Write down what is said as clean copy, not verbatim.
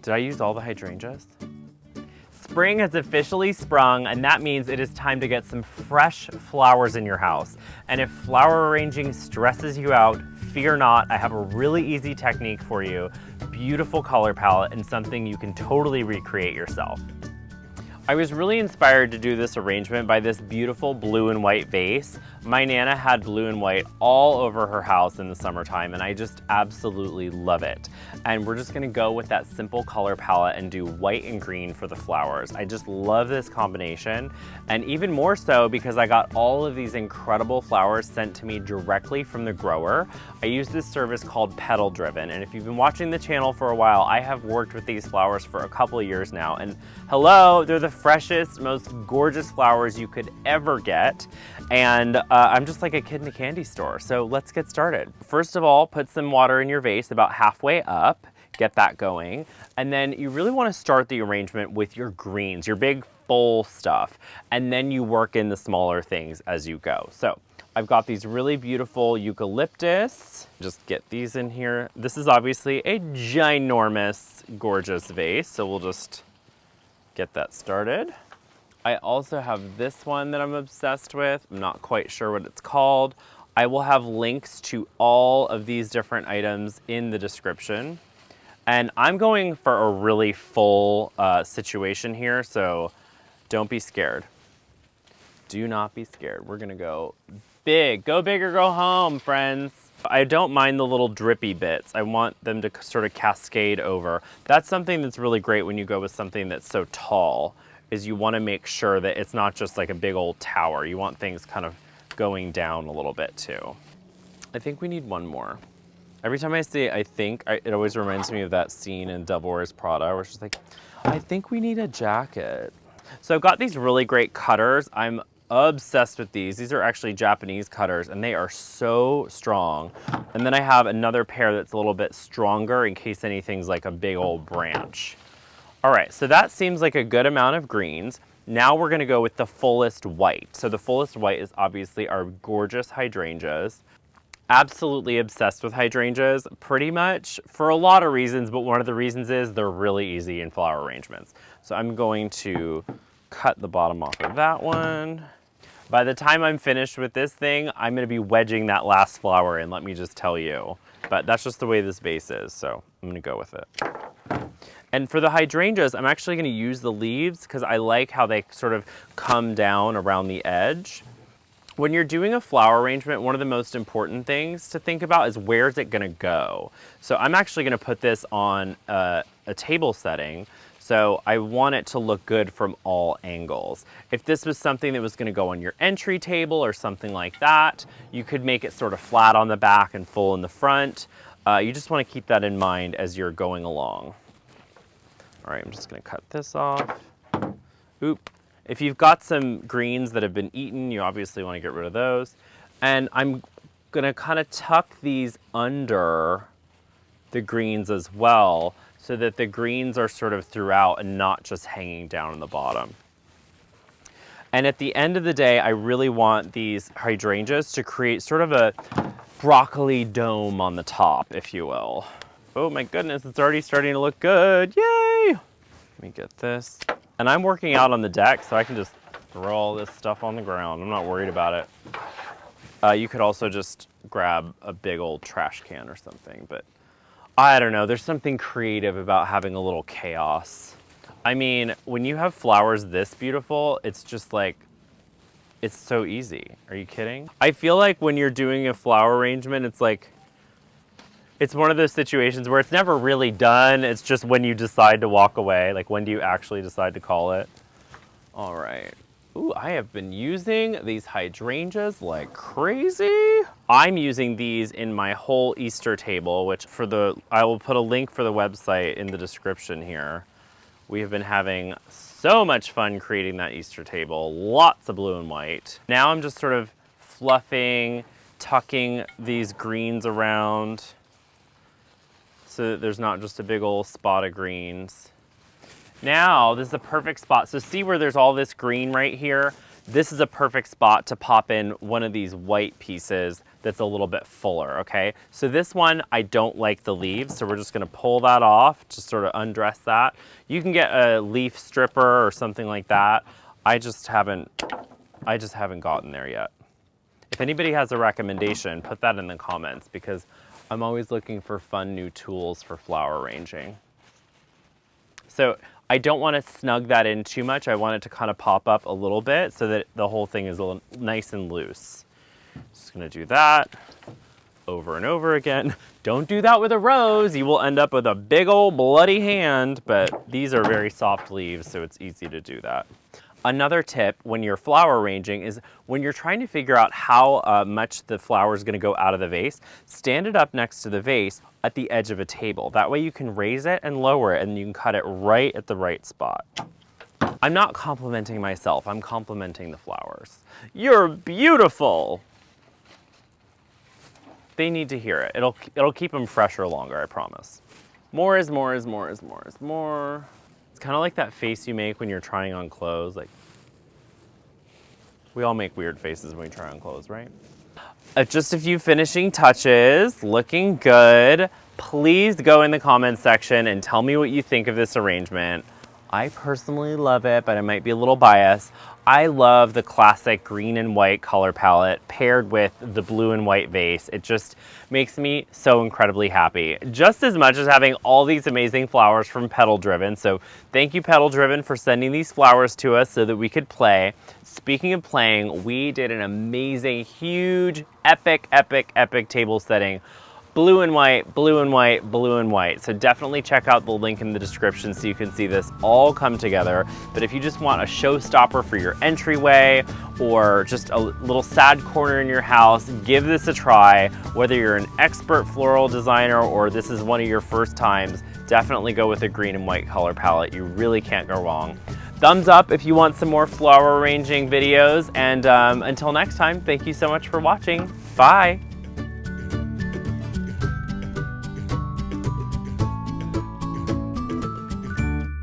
Did I use all the hydrangeas? Spring has officially sprung, and that means it is time to get some fresh flowers in your house. And if flower arranging stresses you out, fear not, I have a really easy technique for you. Beautiful color palette and something you can totally recreate yourself. I was really inspired to do this arrangement by this beautiful blue and white vase. My Nana had blue and white all over her house in the summertime, and I just absolutely love it. And we're just gonna go with that simple color palette and do white and green for the flowers. I just love this combination, and even more so because I got all of these incredible flowers sent to me directly from the grower. I use this service called Petal Driven, and if you've been watching the channel for a while, I have worked with these flowers for a couple of years now, and hello, they're the freshest, most gorgeous flowers you could ever get. And I'm just like a kid in a candy store. So let's get started. First of all, put some water in your vase about halfway up, get that going. And then you really want to start the arrangement with your greens, your big full stuff. And then you work in the smaller things as you go. So I've got these really beautiful eucalyptus. Just get these in here. This is obviously a ginormous, gorgeous vase. So we'll just get that started. I also have this one that I'm obsessed with. I'm not quite sure what it's called. I will have links to all of these different items in the description. And I'm going for a really full situation here, so don't be scared. Do not be scared. We're gonna go big. Go big or go home, friends. I don't mind the little drippy bits. I want them to sort of cascade over. That's something that's really great when you go with something that's so tall, is you want to make sure that it's not just like a big old tower. You want things kind of going down a little bit too. I think we need one more. Every time I say I think, it always reminds me of that scene in Devil Wears Prada where she's like, I think we need a jacket. So I've got these really great cutters. I'm obsessed with these. These are actually Japanese cutters and they are so strong. And then I have another pair that's a little bit stronger in case anything's like a big old branch. All right, so that seems like a good amount of greens. Now we're gonna go with the fullest white. So the fullest white is obviously our gorgeous hydrangeas. Absolutely obsessed with hydrangeas, pretty much for a lot of reasons, but one of the reasons is they're really easy in flower arrangements. So I'm going to cut the bottom off of that one. By the time I'm finished with this thing, I'm gonna be wedging that last flower in, let me just tell you. But that's just the way this vase is, so I'm gonna go with it. And for the hydrangeas, I'm actually gonna use the leaves because I like how they sort of come down around the edge. When you're doing a flower arrangement, one of the most important things to think about is where's it gonna go. So I'm actually gonna put this on a table setting, so I want it to look good from all angles. If this was something that was gonna go on your entry table or something like that, you could make it sort of flat on the back and full in the front. You just wanna keep that in mind as you're going along. All right, I'm just gonna cut this off. Oop. If you've got some greens that have been eaten, you obviously wanna get rid of those. And I'm gonna kind of tuck these under the greens as well so that the greens are sort of throughout and not just hanging down in the bottom. And at the end of the day, I really want these hydrangeas to create sort of a broccoli dome on the top, if you will. Oh my goodness, it's already starting to look good, yay! Let me get this. And I'm working out on the deck, so I can just throw all this stuff on the ground. I'm not worried about it. You could also just grab a big old trash can or something, but I don't know, there's something creative about having a little chaos. I mean, when you have flowers this beautiful, it's just like, it's so easy. Are you kidding? I feel like when you're doing a flower arrangement, it's like, it's one of those situations where it's never really done. It's just when you decide to walk away. Like, when do you actually decide to call it? All right. Ooh, I have been using these hydrangeas like crazy. I'm using these in my whole Easter table, which I will put a link for the website in the description here. We have been having so much fun creating that Easter table. Lots of blue and white. Now I'm just sort of fluffing, tucking these greens around so that there's not just a big old spot of greens. Now, this is a perfect spot. So see where there's all this green right here? This is a perfect spot to pop in one of these white pieces that's a little bit fuller, okay? So this one, I don't like the leaves, so we're just gonna pull that off to sort of undress that. You can get a leaf stripper or something like that. I just haven't gotten there yet. If anybody has a recommendation, put that in the comments because I'm always looking for fun new tools for flower arranging. So I don't want to snug that in too much. I want it to kind of pop up a little bit so that the whole thing is a little nice and loose. Just gonna do that over and over again. Don't do that with a rose. You will end up with a big old bloody hand, but these are very soft leaves, so it's easy to do that. Another tip when you're flower arranging is when you're trying to figure out how much the flower is going to go out of the vase, stand it up next to the vase at the edge of a table. That way you can raise it and lower it and you can cut it right at the right spot. I'm not complimenting myself, I'm complimenting the flowers. You're beautiful! They need to hear it. It'll keep them fresher longer, I promise. More is more is more is more is more. It's kind of like that face you make when you're trying on clothes. Like, we all make weird faces when we try on clothes, right? Just a few finishing touches, looking good. Please go in the comments section and tell me what you think of this arrangement. I personally love it, but I might be a little biased. I love the classic green and white color palette paired with the blue and white vase. It just makes me so incredibly happy. Just as much as having all these amazing flowers from Petal Driven. So thank you, Petal Driven, for sending these flowers to us so that we could play. Speaking of playing, we did an amazing, huge, epic, epic, epic table setting. Blue and white, blue and white, blue and white. So definitely check out the link in the description so you can see this all come together. But if you just want a showstopper for your entryway or just a little sad corner in your house, give this a try. Whether you're an expert floral designer or this is one of your first times, definitely go with a green and white color palette. You really can't go wrong. Thumbs up if you want some more flower arranging videos. And until next time, thank you so much for watching. Bye.